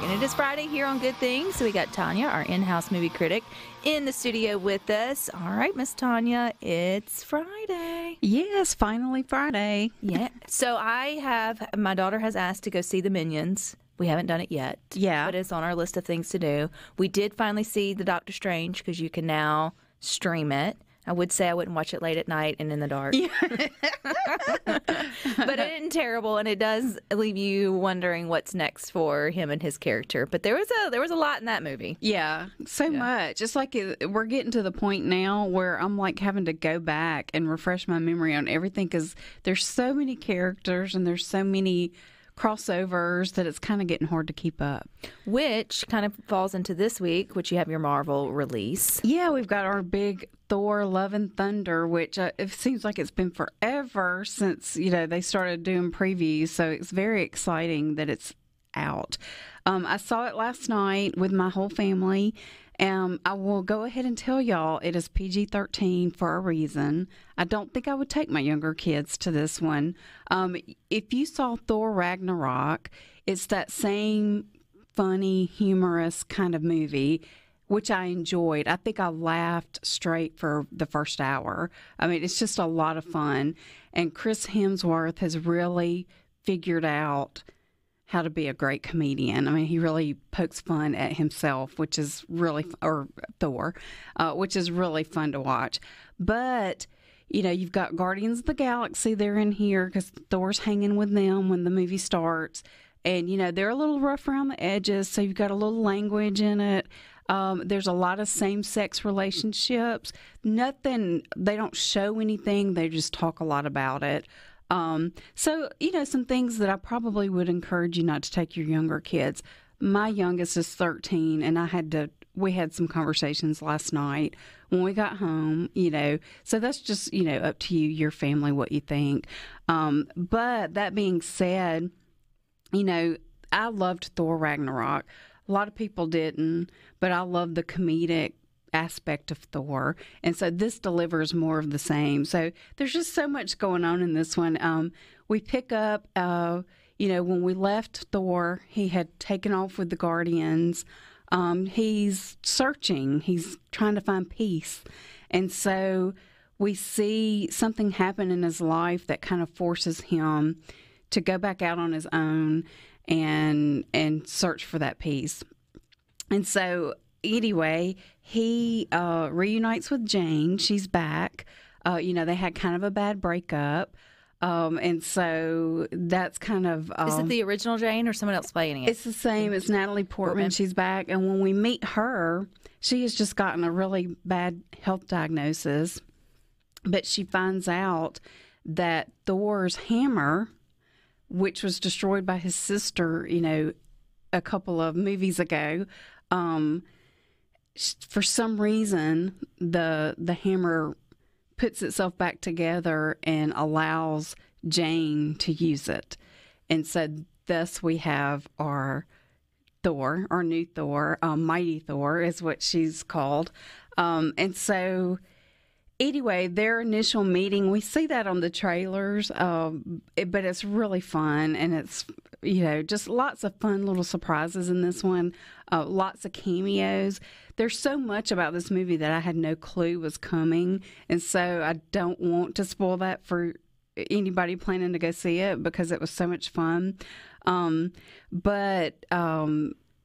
And it is Friday here on Good Things. So we got Tanya, our in-house movie critic, in the studio with us. All right, Miss Tanya, it's Friday. Yes, finally Friday. Yeah. So my daughter has asked to go see the Minions. We haven't done it yet. Yeah. But it's on our list of things to do. We did finally see the Doctor Strange because you can now stream it. I would say I wouldn't watch it late at night and in the dark. Yeah. But it isn't terrible, and it does leave you wondering what's next for him and his character. But there was a lot in that movie. Yeah, so much. It's like we're getting to the point now where I'm like having to go back and refresh my memory on everything because there's so many characters and there's so many crossovers that it's kind of getting hard to keep up. Which kind of falls into this week, which you have your Marvel release. Yeah, we've got our big Thor Love and Thunder, which it seems like it's been forever since, they started doing previews. So it's very exciting that it's out. I saw it last night with my whole family. I will go ahead and tell y'all it is PG-13 for a reason. I don't think I would take my younger kids to this one. If you saw Thor Ragnarok, it's that same funny, humorous kind of movie, which I enjoyed. I think I laughed straight for the first hour. I mean, it's just a lot of fun. And Chris Hemsworth has really figured out how to be a great comedian. I mean, he really pokes fun at himself, which is really, or Thor, which is really fun to watch. But, you've got Guardians of the Galaxy. They're in here because Thor's hanging with them when the movie starts. And, they're a little rough around the edges, so you've got a little language in it. There's a lot of same-sex relationships. Nothing, they don't show anything. They just talk a lot about it. So, some things that I probably would encourage you not to take your younger kids. My youngest is 13, and we had some conversations last night when we got home, so that's just, up to you, your family, what you think. But that being said, I loved Thor Ragnarok. A lot of people didn't, but I love the comedic aspect of Thor, and so this delivers more of the same. So there's just so much going on in this one. We pick up, when we left Thor, he had taken off with the Guardians. He's searching. He's trying to find peace, and so we see something happen in his life that kind of forces him to go back out on his own and search for that peace. And so anyway, he reunites with Jane. She's back. They had kind of a bad breakup. And so that's kind of... Is it the original Jane or someone else playing it? It's the same. It's Natalie Portman. She's back. And when we meet her, she has just gotten a really bad health diagnosis. But she finds out that Thor's hammer, which was destroyed by his sister, a couple of movies ago, for some reason, the hammer puts itself back together and allows Jane to use it. And so thus we have our Thor, our new Thor, Mighty Thor is what she's called. And so anyway, their initial meeting, we see that on the trailers, but it's really fun, and it's, just lots of fun little surprises in this one, lots of cameos. There's so much about this movie that I had no clue was coming, and so I don't want to spoil that for anybody planning to go see it because it was so much fun.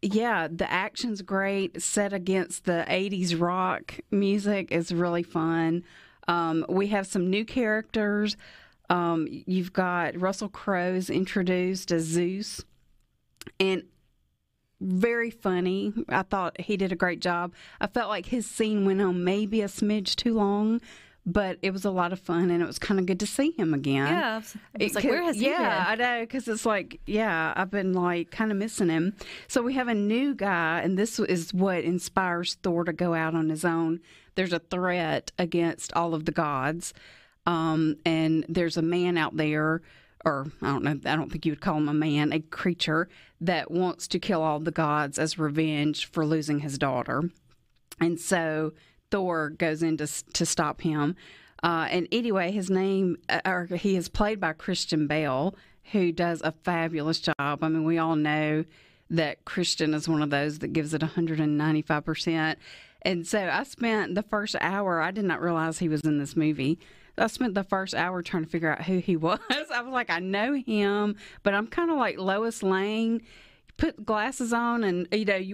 Yeah, the action's great. Set against the 80s rock music is really fun. We have some new characters. You've got Russell Crowe's introduced as Zeus, and very funny. I thought he did a great job. I felt like his scene went on maybe a smidge too long, but it was a lot of fun, and it was kind of good to see him again. Yeah. It's like, where has he been? Yeah, I know, because it's like, I've been like kind of missing him. So we have a new guy, and this is what inspires Thor to go out on his own. There's a threat against all of the gods, and there's a man out there, or I don't know, I don't think you would call him a man, a creature that wants to kill all the gods as revenge for losing his daughter. And so Thor goes in to stop him. And anyway, his name, he is played by Christian Bale, who does a fabulous job. I mean, we all know that Christian is one of those that gives it 195%. And so I spent the first hour, I did not realize he was in this movie. I spent the first hour trying to figure out who he was. I was like, I know him, but I'm kind of like Lois Lane. Put glasses on, and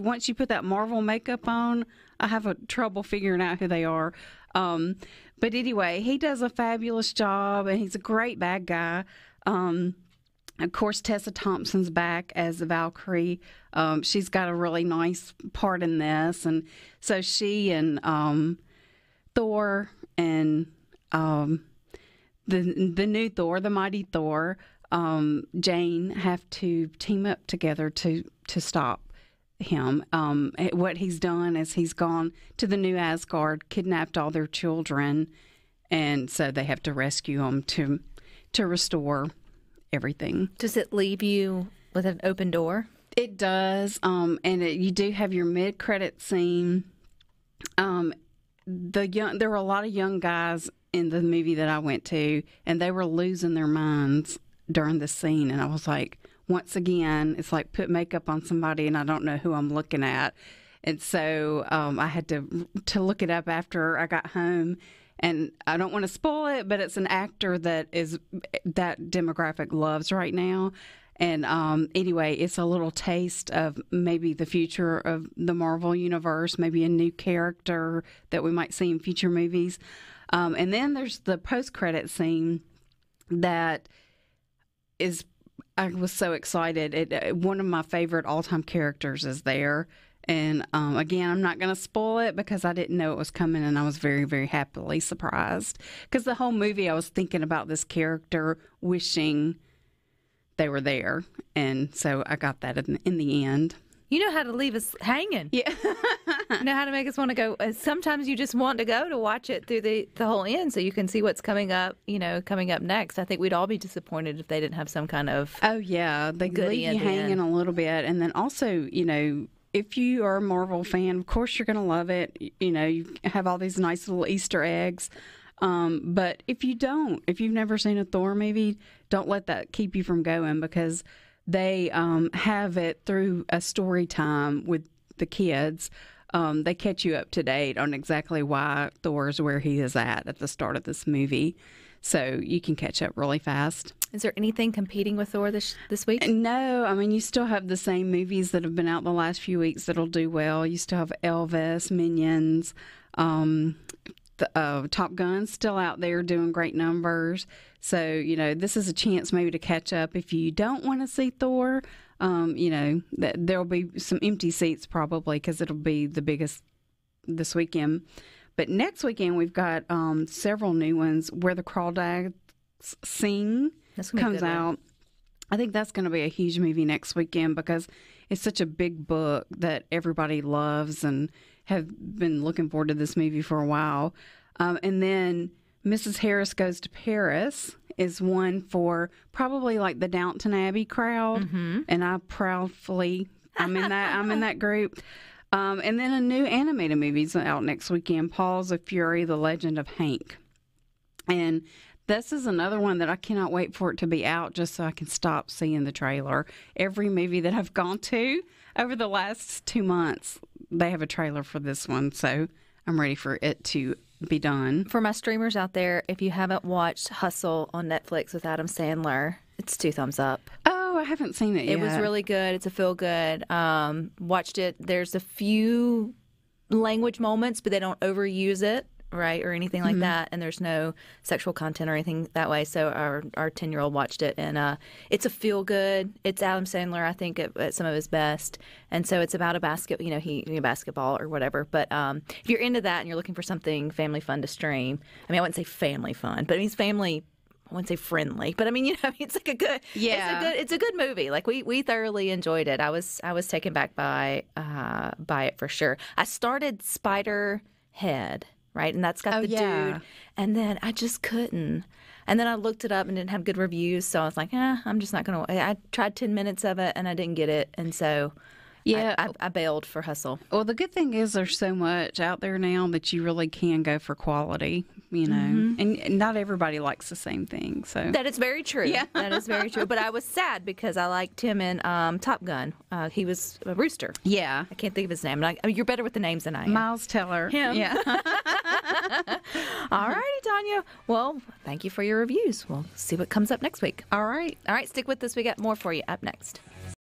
once you put that Marvel makeup on, I have trouble figuring out who they are. But anyway, he does a fabulous job, and he's a great bad guy. Of course, Tessa Thompson's back as the Valkyrie. She's got a really nice part in this, and so she and Thor and the new Thor, the mighty Thor, Jane, have to team up together to stop him. What he's done is he's gone to the new Asgard, kidnapped all their children, and so they have to rescue them to restore everything. Does it leave you with an open door? It does, and you do have your mid-credit scene. There were a lot of young guys in the movie that I went to, and they were losing their minds during the scene, and I was like, once again, it's like put makeup on somebody and I don't know who I'm looking at. And so I had to look it up after I got home, and I don't want to spoil it, but it's an actor that demographic loves right now. And anyway, it's a little taste of maybe the future of the Marvel Universe, maybe a new character that we might see in future movies. And then there's the post-credit scene that is, I was so excited. One of my favorite all-time characters is there. And again, I'm not going to spoil it because I didn't know it was coming, and I was very, very happily surprised. Because the whole movie, I was thinking about this character, wishing they were there. And so I got that in the end. You know how to leave us hanging. Yeah. You know how to make us want to go. Sometimes you just want to go to watch it through the whole end so you can see what's coming up next. I think we'd all be disappointed if they didn't have some kind of Oh, yeah. They leave you hanging a little bit. And then also, if you are a Marvel fan, of course you're going to love it. You have all these nice little Easter eggs. But if you've never seen a Thor movie, don't let that keep you from going, because they have it through a story time with the kids. They catch you up to date on exactly why Thor is where he is at the start of this movie. So you can catch up really fast. Is there anything competing with Thor this week? No. I mean, you still have the same movies that have been out the last few weeks that'll do well. You still have Elvis, Minions, Top Gun's still out there doing great numbers. So, this is a chance maybe to catch up. If you don't want to see Thor, there'll be some empty seats probably because it'll be the biggest this weekend. But next weekend, we've got several new ones. Where the Crawdads Sing comes out. I think that's going to be a huge movie next weekend because it's such a big book that everybody loves and have been looking forward to this movie for a while. And then Mrs. Harris Goes to Paris is one for probably like the Downton Abbey crowd. Mm-hmm. And I'm in that group. And then a new animated movie's out next weekend, Paws of Fury, The Legend of Hank. And this is another one that I cannot wait for it to be out just so I can stop seeing the trailer. Every movie that I've gone to over the last 2 months, they have a trailer for this one. So I'm ready for it to be done. For my streamers out there, if you haven't watched Hustle on Netflix with Adam Sandler, it's 2 thumbs up. Oh, I haven't seen it yet. It was really good. It's a feel good. Watched it. There's a few language moments, but they don't overuse it, right, or anything like that. And there's no sexual content or anything that way. So our 10-year-old watched it, and it's a feel good. It's Adam Sandler, I think, at some of his best. And so it's about a basketball or whatever. But if you're into that and you're looking for something family fun to stream, I mean, I wouldn't say family fun, but it means family. I wouldn't say friendly, but I mean, it's like a good, it's a good movie. Like we thoroughly enjoyed it. I was taken back by it for sure. I started Spiderhead, right, and that's got the dude, and then I just couldn't. And then I looked it up and didn't have good reviews, so I was like, I'm just not gonna. I tried 10 minutes of it and I didn't get it, and so Yeah. I bailed for Hustle. Well, the good thing is there's so much out there now that you really can go for quality, and not everybody likes the same thing. So That is very true. Yeah. That is very true. But I was sad because I liked him in Top Gun. He was a rooster. yeah, I can't think of his name. You're better with the names than I am. Miles Teller. Him. Yeah. All righty, Tanya. Well, thank you for your reviews. We'll see what comes up next week. All right. All right, stick with us. We got more for you up next.